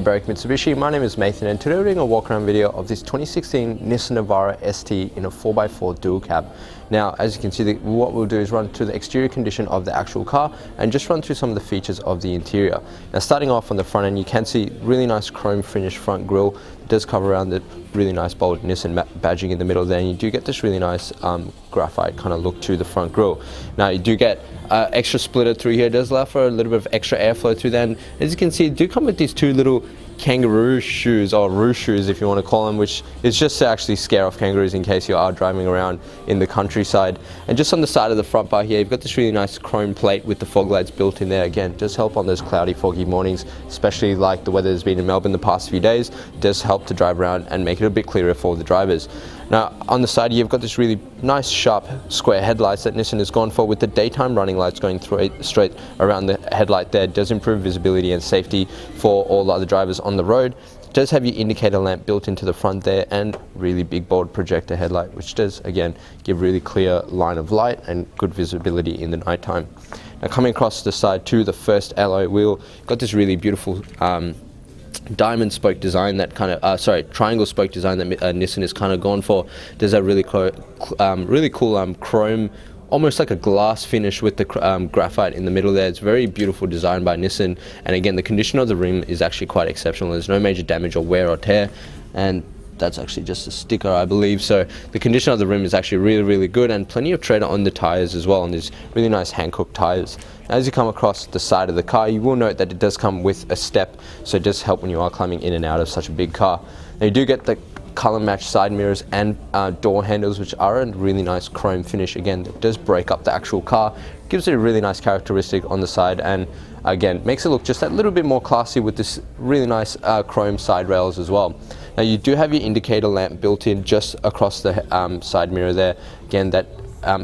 Berwick Mitsubishi. My name is Nathan and today we're doing a walk around video of this 2016 Nissan Navara ST in a 4x4 dual cab. Now, as you can see, what we'll do is run through the exterior condition of the actual car and just run through some of the features of the interior. Now, starting off on the front end, you can see really nice chrome finished front grille. It does cover around the really nice bold Nissan badging in the middle there, and you do get this really nice graphite kind of look to the front grille. Now, you do get extra splitter through here. It does allow for a little bit of extra airflow through there, and as you can see, it do come with these two little kangaroo shoes, or roo shoes if you want to call them, which is just to actually scare off kangaroos in case you are driving around in the countryside. And just on the side of the front bar here, you've got this really nice chrome plate with the fog lights built in there. Again, does help on those cloudy, foggy mornings, especially like the weather has been in Melbourne the past few days. It does help to drive around and make it a bit clearer for the drivers. Now, on the side, you've got this really nice, sharp, square headlights that Nissan has gone for, with the daytime running lights going straight around the headlight there. It does improve visibility and safety for all the other drivers on the road. It does have your indicator lamp built into the front there, and really big, bold projector headlight, which does, again, give really clear line of light and good visibility in the nighttime. Now, coming across the side to the first alloy wheel, got this really beautiful diamond spoke design, that kind of triangle spoke design that Nissan has kind of gone for. There's a really cool chrome, almost like a glass finish with the graphite in the middle there. It's very beautiful design by Nissan, and again, the condition of the rim is actually quite exceptional. There's no major damage or wear or tear, and that's actually just a sticker, I believe. So the condition of the rim is actually really good, and plenty of tread on the tires as well, and these really nice Hankook tires. As you come across the side of the car, you will note that it does come with a step, so it does help when you are climbing in and out of such a big car. Now, you do get the color matched side mirrors and door handles, which are a really nice chrome finish. Again, it does break up the actual car, gives it a really nice characteristic on the side, and again, makes it look just that little bit more classy with this really nice chrome side rails as well. Now, you do have your indicator lamp built in just across the side mirror there. Again, that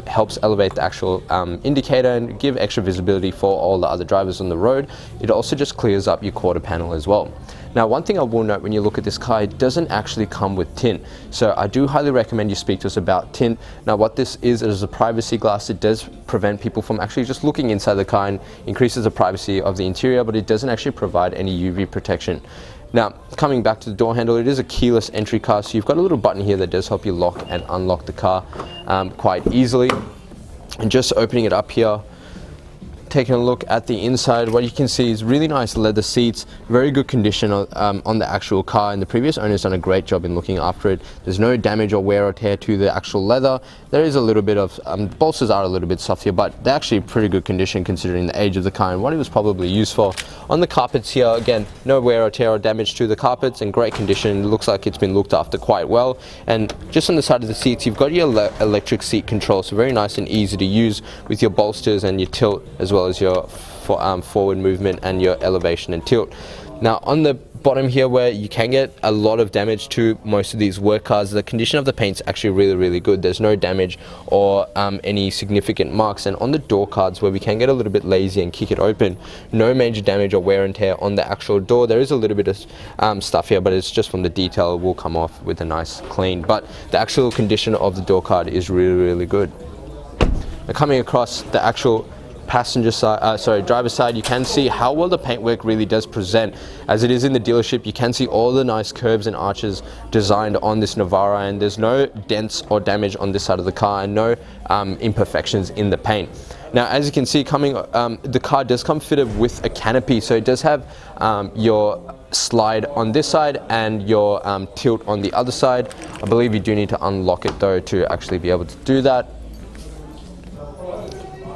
helps elevate the actual indicator and give extra visibility for all the other drivers on the road. It also just clears up your quarter panel as well. Now, one thing I will note when you look at this car, it doesn't actually come with tint. So I do highly recommend you speak to us about tint. Now, what this is a privacy glass. It does prevent people from actually just looking inside the car and increases the privacy of the interior, but it doesn't actually provide any UV protection. Now, coming back to the door handle, it is a keyless entry car, so you've got a little button here that does help you lock and unlock the car quite easily. And just opening it up here, taking a look at the inside, what you can see is really nice leather seats, very good condition on the actual car, and the previous owner's done a great job in looking after it. There's no damage or wear or tear to the actual leather. There is a little bit of, bolsters are a little bit soft here, but they're actually pretty good condition considering the age of the car and what it was probably used for. On the carpets here, again, no wear or tear or damage to the carpets, in great condition. It looks like it's been looked after quite well. And just on the side of the seats, you've got your electric seat control, so very nice and easy to use with your bolsters and your tilt, as well as your forward movement and your elevation and tilt. Now, on the bottom here, where you can get a lot of damage to most of these work cars, the condition of the paint's actually really good. There's no damage or any significant marks. And on the door cards, where we can get a little bit lazy and kick it open, no major damage or wear and tear on the actual door. There is a little bit of stuff here, but it's just from the detail. It will come off with a nice clean, but the actual condition of the door card is really good. Now, coming across the actual passenger side, driver's side, you can see how well the paintwork really does present. As it is in the dealership, you can see all the nice curves and arches designed on this Navara, and there's no dents or damage on this side of the car, and no imperfections in the paint. Now, as you can see, the car does come fitted with a canopy, so it does have your slide on this side and your tilt on the other side. I believe you do need to unlock it though to actually be able to do that.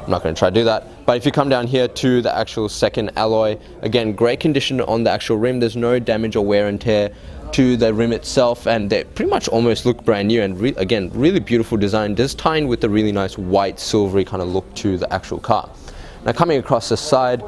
I'm not going to try to do that, but if you come down here to the actual second alloy, again, great condition on the actual rim. There's no damage or wear and tear to the rim itself, and they pretty much almost look brand new, and again, really beautiful design. Does tie in with the really nice white silvery kind of look to the actual car. Now, coming across the side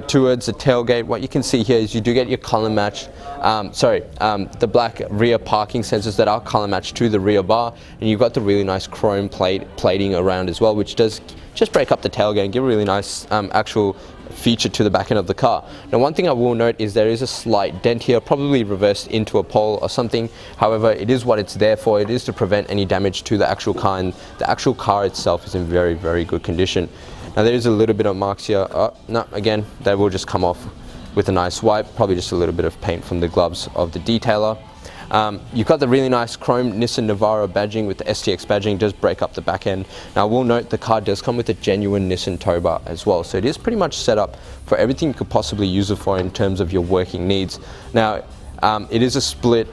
towards the tailgate, what you can see here is you do get your color matched, the black rear parking sensors that are color matched to the rear bar, and you've got the really nice chrome plating around as well, which does just break up the tailgate and give a really nice actual feature to the back end of the car. Now, one thing I will note is there is a slight dent here, probably reversed into a pole or something. However, it is what it's there for. It is to prevent any damage to the actual car, and the actual car itself is in very good condition. Now, there is a little bit of marks here. No, again, they will just come off with a nice wipe, probably just a little bit of paint from the gloves of the detailer. You've got the really nice chrome Nissan Navara badging with the STX badging. It does break up the back end. Now I will note the car does come with a genuine Nissan tow bar as well, so it is pretty much set up for everything you could possibly use it for in terms of your working needs. Now it is a split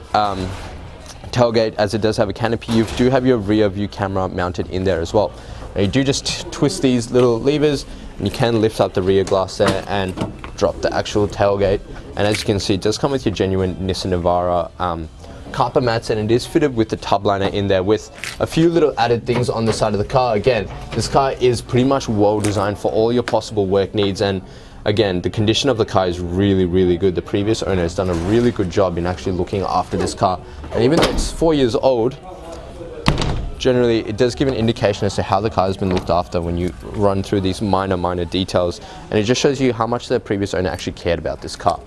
tailgate, as it does have a canopy. You do have your rear view camera mounted in there as well. Now you do just twist these little levers and you can lift up the rear glass there and drop the actual tailgate. And as you can see, it does come with your genuine Nissan Navara carpet mats, and it is fitted with the tub liner in there with a few little added things on the side of the car. Again, this car is pretty much well designed for all your possible work needs, and again, the condition of the car is really, really good. The previous owner has done a really good job in actually looking after this car, and even though it's 4 years old, generally it does give an indication as to how the car has been looked after when you run through these minor details, and it just shows you how much the previous owner actually cared about this car.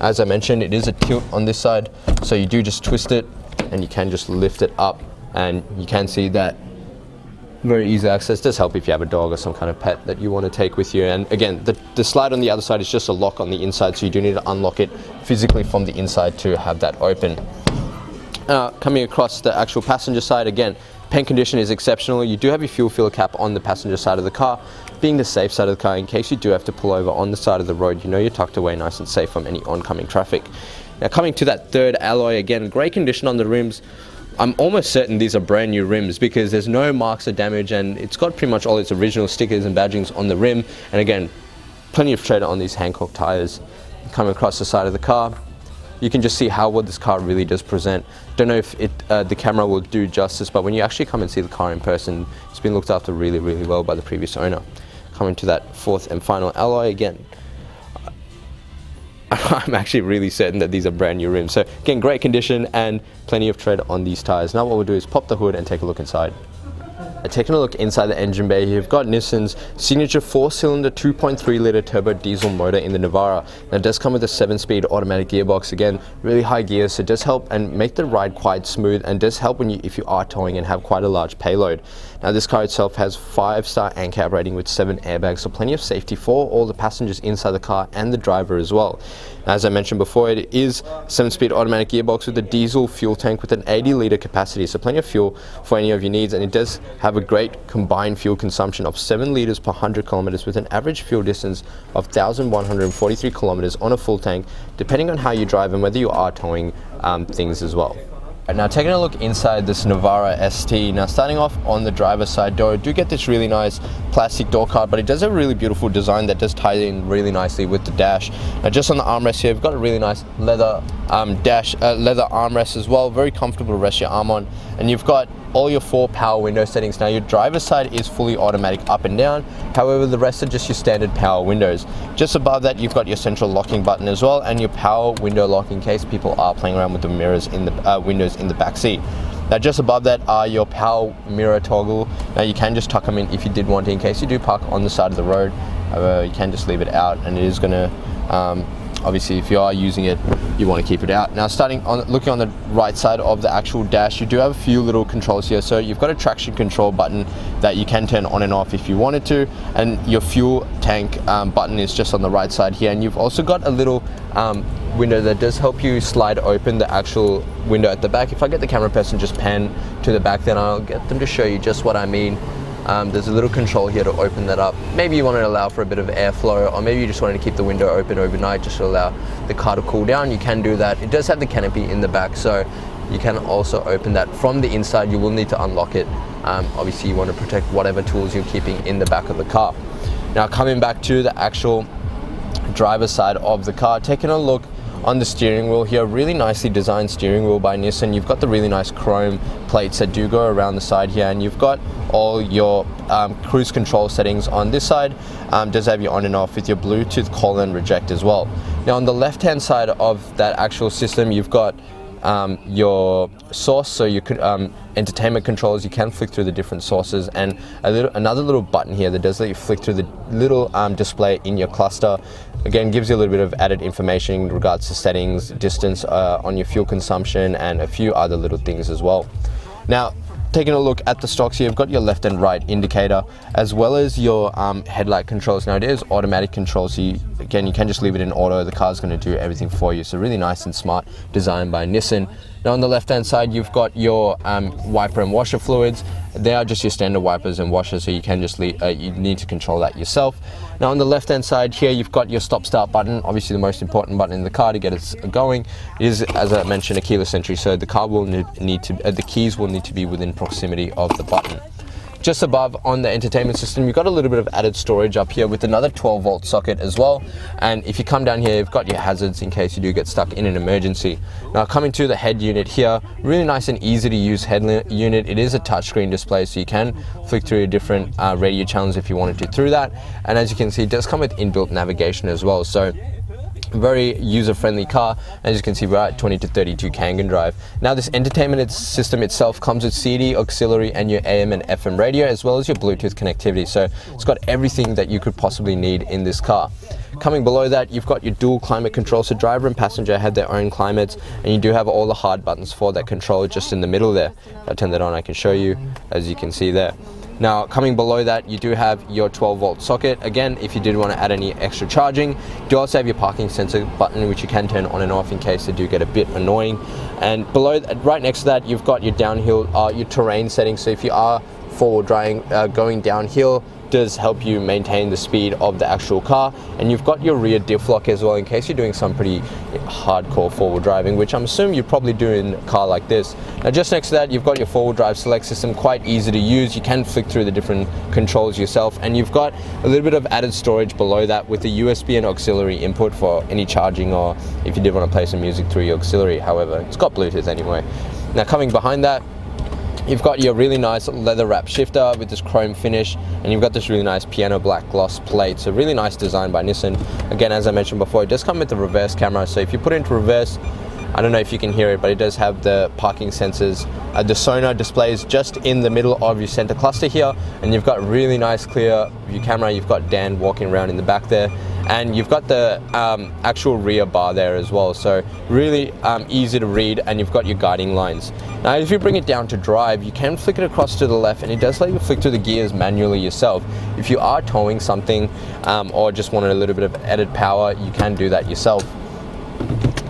As I mentioned, it is a tilt on this side, so you do just twist it and you can just lift it up, and you can see that very easy access. Does help if you have a dog or some kind of pet that you want to take with you. And again, the slide on the other side is just a lock on the inside, so you do need to unlock it physically from the inside to have that open. Coming across the actual passenger side, again, paint condition is exceptional. You do have your fuel filler cap on the passenger side of the car, being the safe side of the car in case you do have to pull over on the side of the road. You know you're tucked away nice and safe from any oncoming traffic. Now coming to that third alloy, again, great condition on the rims. I'm almost certain these are brand new rims because there's no marks of damage, and it's got pretty much all its original stickers and badgings on the rim. And again, plenty of tread on these Hankook tires. Coming across the side of the car, you can just see how well this car really does present. Don't know if the camera will do justice, but when you actually come and see the car in person, it's been looked after really, really well by the previous owner. Coming to that fourth and final alloy, again, I'm actually really certain that these are brand new rims. So again, great condition and plenty of tread on these tires. Now what we'll do is pop the hood and take a look inside. Taking a look inside the engine bay, you've got Nissan's signature 4-cylinder 2.3 litre turbo diesel motor in the Navara. Now it does come with a 7-speed automatic gearbox. Again, really high gears, so it does help and make the ride quite smooth, and does help if you are towing and have quite a large payload. Now this car itself has 5-star ANCAP rating with 7 airbags, so plenty of safety for all the passengers inside the car and the driver as well. Now, as I mentioned before, it is 7-speed automatic gearbox with a diesel fuel tank with an 80-litre capacity, so plenty of fuel for any of your needs, and it does have a great combined fuel consumption of 7 litres per 100 kilometres with an average fuel distance of 1,143 kilometres on a full tank, depending on how you drive and whether you are towing things as well. Now taking a look inside this Navara ST, now starting off on the driver's side door, do get this really nice plastic door card, but it does have a really beautiful design that does tie in really nicely with the dash. Now just on the armrest here, we've got a really nice leather leather armrest as well, very comfortable to rest your arm on, and you've got all your 4 power window settings. Now your driver's side is fully automatic up and down, however the rest are just your standard power windows. Just above that you've got your central locking button as well, and your power window lock in case people are playing around with the mirrors in the windows in the back seat. Now just above that are your power mirror toggle. Now you can just tuck them in if you did want to, in case you do park on the side of the road. You can just leave it out, and it is going to obviously if you are using it, you want to keep it out. Now looking on the right side of the actual dash, you do have a few little controls here. So you've got a traction control button that you can turn on and off if you wanted to, and your fuel tank button is just on the right side here, and you've also got a little window that does help you slide open the actual window at the back. If I get the camera person just pan to the back, then I'll get them to show you just what I mean. There's a little control here to open that up. Maybe you want to allow for a bit of airflow, or maybe you just wanted to keep the window open overnight just to allow the car to cool down. You can do that. It does have the canopy in the back, so you can also open that from the inside. You will need to unlock it. Obviously you want to protect whatever tools you're keeping in the back of the car. Now coming back to the actual driver's side of the car, taking a look on the steering wheel here, really nicely designed steering wheel by Nissan. You've got the really nice chrome plates that do go around the side here, and you've got all your cruise control settings on this side. Does have your on and off with your Bluetooth call and reject as well. Now on the left hand side of that actual system, you've got your source, so you could entertainment controls. You can flick through the different sources, and another little button here that does let you flick through the little display in your cluster. Again, gives you a little bit of added information in regards to settings, distance on your fuel consumption, and a few other little things as well. Now taking a look at the stocks here, you've got your left and right indicator, as well as your headlight controls. Now it is automatic control, so you can just leave it in auto. The car's going to do everything for you. So really nice and smart, designed by Nissan. Now on the left hand side, you've got your wiper and washer fluids. They are just your standard wipers and washers, so you can just leave, you need to control that yourself. Now on the left hand side here, you've got your stop start button, obviously the most important button in the car to get it going. It is, as I mentioned, a keyless entry, so the car will need to, the keys will need to be within proximity of the button. Just above on the entertainment system, you've got a little bit of added storage up here with another 12-volt socket as well. And if you come down here, you've got your hazards in case you do get stuck in an emergency. Now coming to the head unit here, really nice and easy to use head unit. It is a touchscreen display, so you can flick through different radio channels if you wanted to through that. And as you can see, it does come with inbuilt navigation as well. So very user-friendly car. As you can see, we're at 20 to 32 Kangen drive. Now this entertainment system itself comes with CD, auxiliary, and your AM and FM radio, as well as your Bluetooth connectivity. So it's got everything that you could possibly need in this car. Coming below that, you've got your dual climate control, so driver and passenger have their own climates, and you do have all the hard buttons for that control just in the middle there. If I turn that on, I can show you, as you can see there. Now coming below that, you do have your 12-volt socket. Again, if you did want to add any extra charging, you do also have your parking sensor button, which you can turn on and off in case they do get a bit annoying. And below, right next to that, you've got your downhill, your terrain settings. So if you are forward driving, going downhill, does help you maintain the speed of the actual car. And you've got your rear diff lock as well, in case you're doing some pretty hardcore forward driving, which I'm assuming you probably do in a car like this. Now just next to that, you've got your forward drive select system, quite easy to use. You can flick through the different controls yourself, and you've got a little bit of added storage below that with the USB and auxiliary input for any charging, or if you did want to play some music through your auxiliary. However, it's got Bluetooth anyway. Now coming behind that, you've got your really nice leather wrap shifter with this chrome finish, and you've got this really nice piano black gloss plate. So really nice design by Nissan. Again, as I mentioned before, it does come with the reverse camera. So if you put it into reverse, I don't know if you can hear it, but it does have the parking sensors. The sonar displays just in the middle of your center cluster here, and you've got really nice clear view camera. You've got Dan walking around in the back there, and you've got the actual rear bar there as well. So really easy to read, and you've got your guiding lines. Now if you bring it down to drive, you can flick it across to the left, and it does let you flick through the gears manually yourself. If you are towing something or just wanted a little bit of added power, you can do that yourself.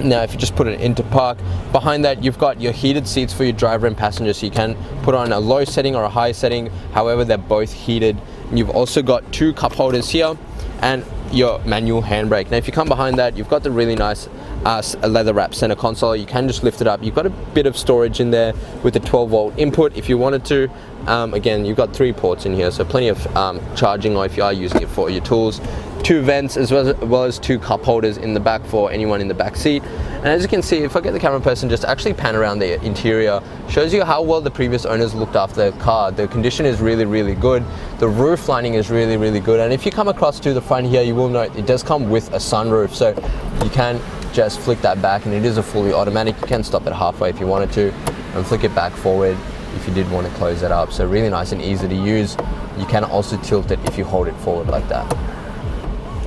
Now if you just put it into park, behind that you've got your heated seats for your driver and passenger, so you can put on a low setting or a high setting. However, they're both heated. And you've also got two cup holders here and your manual handbrake. Now if you come behind that, you've got the really nice leather wrap center console. You can just lift it up. You've got a bit of storage in there with the 12-volt input if you wanted to. Again, you've got 3 ports in here, so plenty of charging, or if you are using it for your tools. 2 vents as well as 2 cup holders in the back for anyone in the back seat. And as you can see, if I get the camera person just actually pan around the interior, shows you how well the previous owners looked after the car. The condition is really, really good. The roof lining is really, really good. And if you come across to the front here, you will note it does come with a sunroof, so you can just flick that back, and it is a fully automatic. You can stop it halfway if you wanted to and flick it back forward if you did want to close it up. So really nice and easy to use. You can also tilt it if you hold it forward like that.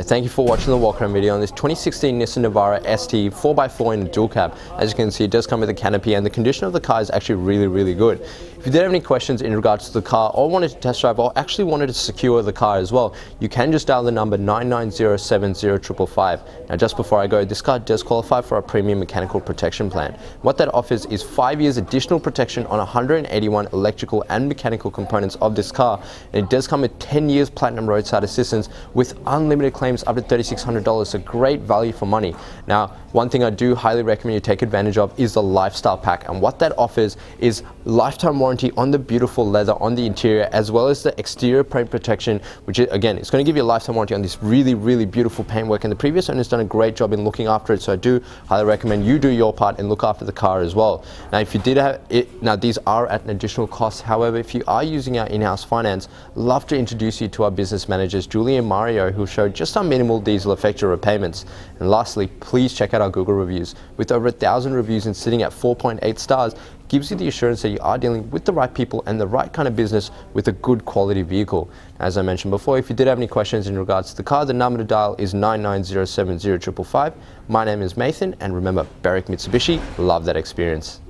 Thank you for watching the walk around video on this 2016 Nissan Navara ST 4x4 in a dual cab. As you can see, it does come with a canopy, and the condition of the car is actually really, really good. If you did have any questions in regards to the car, or wanted to test drive, or actually wanted to secure the car as well, you can just dial the number 99070555. Now just before I go, this car does qualify for a premium mechanical protection plan. What that offers is 5 years additional protection on 181 electrical and mechanical components of this car, and it does come with 10 years platinum roadside assistance with unlimited claims up to $3,600, so great value for money. Now, one thing I do highly recommend you take advantage of is the lifestyle pack, and what that offers is lifetime warranty on the beautiful leather on the interior, as well as the exterior paint protection, which is, again, it's going to give you a lifetime warranty on this really, really beautiful paintwork, and the previous owner's done a great job in looking after it, so I do highly recommend you do your part and look after the car as well. Now, if you did have it, now these are at an additional cost. However, if you are using our in-house finance, love to introduce you to our business managers, Julie and Mario, who show just how minimal these will affect your repayments. And lastly, please check out our Google reviews. With over 1,000 reviews and sitting at 4.8 stars, gives you the assurance that you are dealing with the right people and the right kind of business with a good quality vehicle. As I mentioned before, if you did have any questions in regards to the car, the number to dial is 99070555. My name is Nathan, and remember, Barrick Mitsubishi, love that experience.